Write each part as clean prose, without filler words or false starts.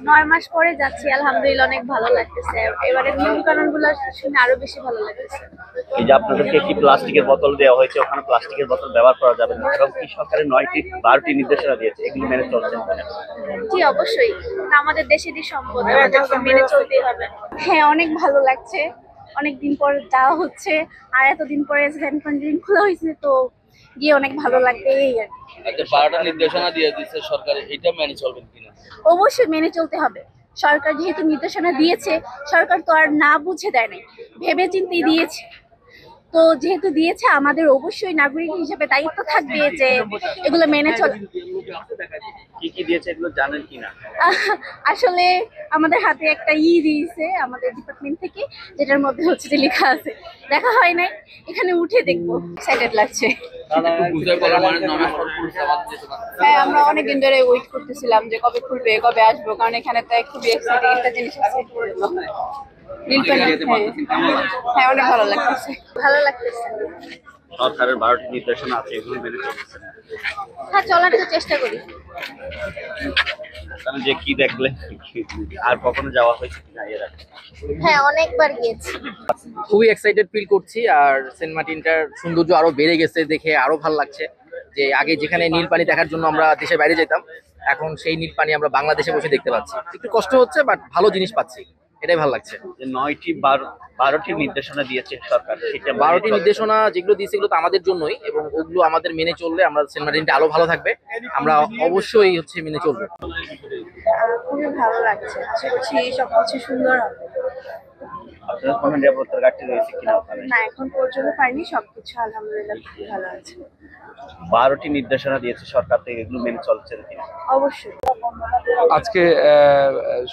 9 মাস পরে যাচ্ছি, আলহামদুলিল্লাহ অনেক ভালো লাগতেছে। এবারে নিয়ম কানুন গুলো শুনে আরো বেশি ভালো লাগতেছে। এই যে আপনাদেরকে কি প্লাস্টিকের বোতল দেওয়া হয়েছে, ওখানে প্লাস্টিকের বোতল ব্যবহার করা যাবে না, এবং কি সরকারের 9টি-12টি নির্দেশনা দিয়েছে, এগুলি মেনে চলছেন কিনা? জি অবশ্যই, এটা আমাদের দেশেরই সম্পদ, আমাদেরকে মেনে চলতেই হবে। হ্যাঁ, অনেক ভালো লাগছে, অনেক দিন পর যাওয়া হচ্ছে, আর এতদিন পরে সেকেন্ড কন্টিনিউ খোলা হয়েছে, তো গিয়ে অনেক ভালো লাগবে এই আর কি। আচ্ছা, 12টা নির্দেশনা দিয়ে দিচ্ছে সরকার, এটা মেনে চলবেন কিনা? অবশ্যই মেনে চলতে হবে। সরকার যেহেতু নির্দেশনা দিয়েছে, সরকার তো আর না বুঝে দেয় নাই, ভেবে চিন্তেই দিয়েছে। তো যেহেতু দিয়েছে, আমাদের অবশ্যই নাগরিক হিসেবে দায়িত্ব থাকবে যে এগুলো মেনে চলা। কি কি দিয়েছে এগুলো জানেন কিনা? আসলে আমাদের হাতে একটা দিয়েছে আমাদের ডিপার্টমেন্ট থেকে, যেটার মধ্যে হচ্ছে যে লেখা আছে, দেখা হয় নাই, এখানে উঠে দেখবো। এক্সাইটেড লাগছে। হ্যাঁ, আমরা অনেকদিন ধরে ওয়েট করতেছিলাম যে কবে খুলবে, কবে আসবো, কারণ এখানে তো খুবই এক্সাইটিং একটা জিনিস আছে। হ্যাঁ, অনেক ভালো লাগতেছে। ভালো লাগতেছে। সরকারের 12টি নির্দেশনা আছে, এগুলো মেনে চলছে। হ্যাঁ, চলার তো চেষ্টা করি। তাহলে যে কি দেখলে, আর কখনো যাওয়া হয়েছে কিনা এর আগে? হ্যাঁ, অনেকবার গিয়েছি। খুবই এক্সাইটেড ফিল করছি, আর সেন্ট মার্টিনটার সৌন্দর্য আরো বেড়ে গেছে, দেখে আরো ভালো লাগছে। যে আগে যেখানে নীল পানি দেখার জন্য আমরা দেশের বাইরে যেতাম, এখন সেই নীল পানি আমরা বাংলাদেশে বসে দেখতে পাচ্ছি। একটু কষ্ট হচ্ছে, বাট ভালো জিনিস পাচ্ছি, এটাই ভালো লাগছে। যে 9টি-12টি নির্দেশনা দিয়েছে সরকার, সেটা 12টি নির্দেশনা যেগুলো দিয়েছে এগুলো তো আমাদের জন্যই, এবং ওগুলো আমাদের মেনে চললে আমরা সেন্ট মার্টিনটা আরো ভালো থাকবে। আমরা অবশ্যই মেনে চলবো। খুবই ভালো লাগছে, আশা করছি সবকিছু সুন্দর হবে। আপনাদের কোনো নিরাপত্তার ঘাটতি রয়েছে কিনা ওখানে? না, এখন পর্যন্ত পাইনি, সবকিছু আলহামদুলিল্লাহ খুবই ভালো আছে। 12টি নির্দেশনা দিয়েছে সরকার থেকে, এগুলো মেনে চলছে কিনা? অবশ্যই। আজকে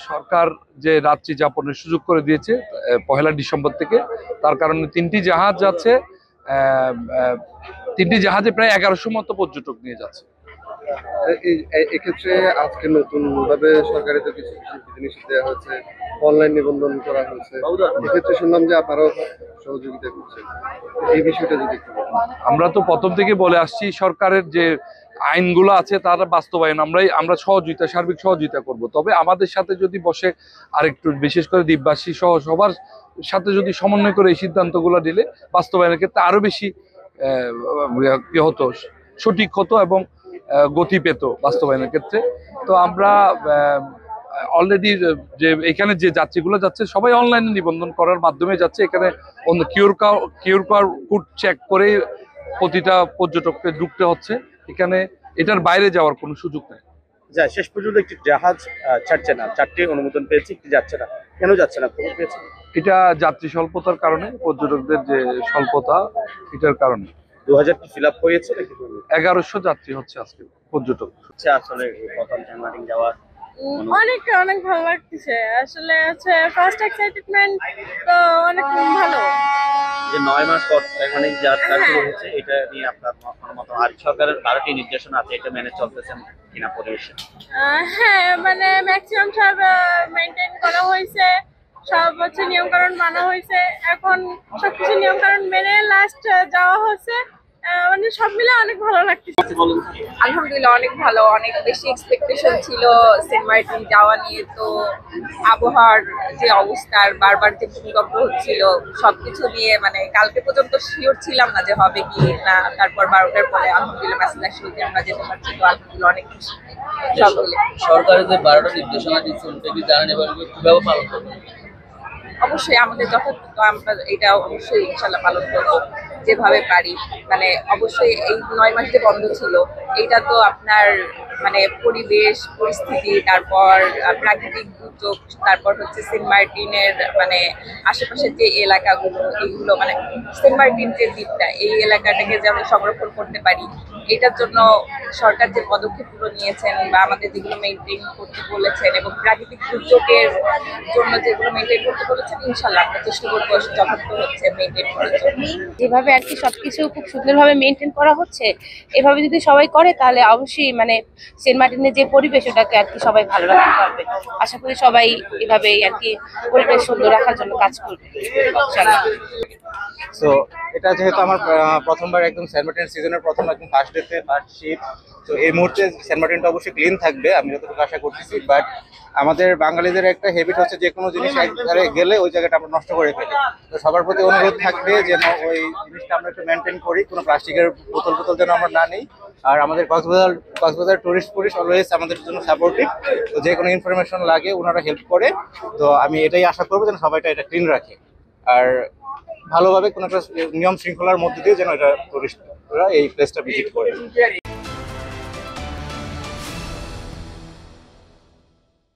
সরকার যে রাত্রি যাপনের সুযোগ করে দিয়েছে 1 ডিসেম্বর থেকে, তার কারণে 3টি জাহাজ যাচ্ছে। 3টি জাহাজে প্রায় 1100 মতো পর্যটক নিয়ে যাচ্ছে। এক্ষেত্রে আজকে নতুন ভাবে সরকারি তো কিছু বিধিনিষেধ দেওয়া হয়েছে, অনলাইন নিবন্ধন করা হয়েছে। এক্ষেত্রে শুনলাম যে আপনারাও সহযোগিতা করছেন, এই বিষয়টা যদি একটু বলেন। আমরা তো প্রথম থেকে বলে আসছি, সরকারের যে আইনগুলো আছে তার বাস্তবায়ন আমরা সার্বিক সহযোগিতা করব। তবে আমাদের সাথে যদি বসে আরেকটু, বিশেষ করে দ্বীপবাসী সহ সবার সাথে যদি সমন্বয় করে এই সিদ্ধান্তগুলো দিলে বাস্তবায়নের ক্ষেত্রে আরো বেশি কি হতো, সঠিক হতো এবং গতি পেত বাস্তবায়নের ক্ষেত্রে। তো আমরা অলরেডি যে এখানে যে যাত্রীগুলো যাচ্ছে সবাই অনলাইনে নিবন্ধন করার মাধ্যমে যাচ্ছে। এখানে কিউআর কোড চেক করে প্রতিটা পর্যটককে ঢুকতে হচ্ছে। এখানে এটার বাইরে যাওয়ার কোনো সুযোগ নেই। যা শেষ পর্যন্ত একটি জাহাজ ছাড়ছে না, 4টি অনুমোদন পেয়েছে, একটি যাচ্ছে না, কেন যাচ্ছে না খবর পেয়েছে? এটা যাত্রী স্বল্পতার কারণে, পর্যটকদের যে স্বল্পতা, এটার কারণে। 2000 কি ফিল আপ হয়েছে নাকি? 1100 যাত্রী হচ্ছে আজকে পর্যটক। আসলে প্রথম সেন্ট মার্টিন যাওয়ার অনেক ভালো লাগতেছে। আসলে হচ্ছে ফার্স্ট এক্সাইটমেন্ট তো অনেক ভালো। যে 9 মাস পর মানে যাত্রা শুরু হয়েছে, এটা নিয়ে আপনার মত? আর সরকারের 12টি নির্দেশনা আছে, এটা মেনে চলতেছেন কিনা পরিবেশে? হ্যাঁ, মানে ম্যাক্সিমাম সব মেনটেন করা হয়েছে, সব হচ্ছে নিয়ম কানুন মানা হয়েছে। এখন সবকিছু নিয়ম কানুন মেনে লাস্ট যাওয়া হচ্ছে, মানে সব মিলে অনেক ভালো লাগতেছে। আলহামদুলিল্লাহ অনেক ভালো, অনেক বেশি এক্সপেকটেশন ছিল সেন্ট মার্টিন যাওয়া নিয়ে। তো আবহাওয়ার যে অবস্থার বারবার যে ভূমিকম্প হচ্ছিল, সবকিছু নিয়ে মানে কালকে পর্যন্ত শিওর ছিলাম না যে হবে কি না। তারপর 12টার পরে আলহামদুলিল্লাহ মেসেজ আসলো যে আমরা যেতে পারছি, তো আলহামদুলিল্লাহ অনেক খুশি সব মিলে। সরকারের যে 12টা নির্দেশনা দিচ্ছে, ওটা কি জানেন এবার কিভাবে পালন করবেন? অবশ্যই আমাদের যথাযথ আমরা এটা অবশ্যই ইনশাল্লাহ পালন করবো যেভাবে পারি। মানে অবশ্যই এই 9 মাস যে বন্ধ ছিল, এইটা তো আপনার মানে পরিবেশ পরিস্থিতি, তারপর প্রাকৃতিক দুর্যোগ, তারপর হচ্ছে সেন্ট মার্টিনের মানে আশেপাশের যে এলাকাগুলো, এইগুলো মানে সেন্ট মার্টিন যে দ্বীপটা, এই এলাকাটাকে যেন সংরক্ষণ করতে পারি, এটার জন্য সরকার যে পদক্ষেপগুলো নিয়েছেন বা আমাদের যেগুলো মেনটেন করতে বলেছেন, এবং প্রাকৃতিক দুর্যোগের জন্য যেগুলো মেনটেন করতে বলেছেন, ইনশাল্লাহ আমরা চেষ্টা করবো যথার্থ হচ্ছে মেনটেন করার জন্য। যেভাবে আর কি সবকিছু খুব সুন্দরভাবে মেনটেন করা হচ্ছে, এভাবে যদি সবাই করে তাহলে অবশ্যই মানে সেন্ট মার্টিনের যে পরিবেশ, ওটাকে আর কি সবাই ভালো রাখতে পারবে। আশা করি সবাই এভাবেই আর কি পরিবেশ সুন্দর রাখার জন্য কাজ করবে। সো এটা যেহেতু আমার প্রথমবার একদম সেন্ট মার্টিন সিজনের প্রথম একদম ফার্স্ট ডেতে ফার্স্ট শিপ, তো এই মুহূর্তে সেন্ট মার্টিনটা অবশ্যই ক্লিন থাকবে আমি যতটুকু আশা করতেছি। বাট আমাদের বাঙালিদের একটা হ্যাবিট হচ্ছে যে কোনো জিনিস একবারে গেলে ওই জায়গাটা আমরা নষ্ট করে ফেলি। তো সবার প্রতি অনুরোধ থাকবে যেন ওই জিনিসটা আমরা একটু মেনটেন করি, কোনো প্লাস্টিকের বোতল যেন আমরা না নিই। আর আমাদের কক্সবাজার টুরিস্ট পুলিশ অলওয়েজ আমাদের জন্য সাপোর্টিভ, তো যে কোনো ইনফরমেশন লাগে ওনারা হেল্প করে। তো আমি এটাই আশা করবো যেন সবাইটা এটা ক্লিন রাখে আর ভালোভাবে কোনো একটা নিয়ম শৃঙ্খলার মধ্যে দিয়ে যেন এটা টুরিস্টরা এই প্লেসটা ভিজিট করে।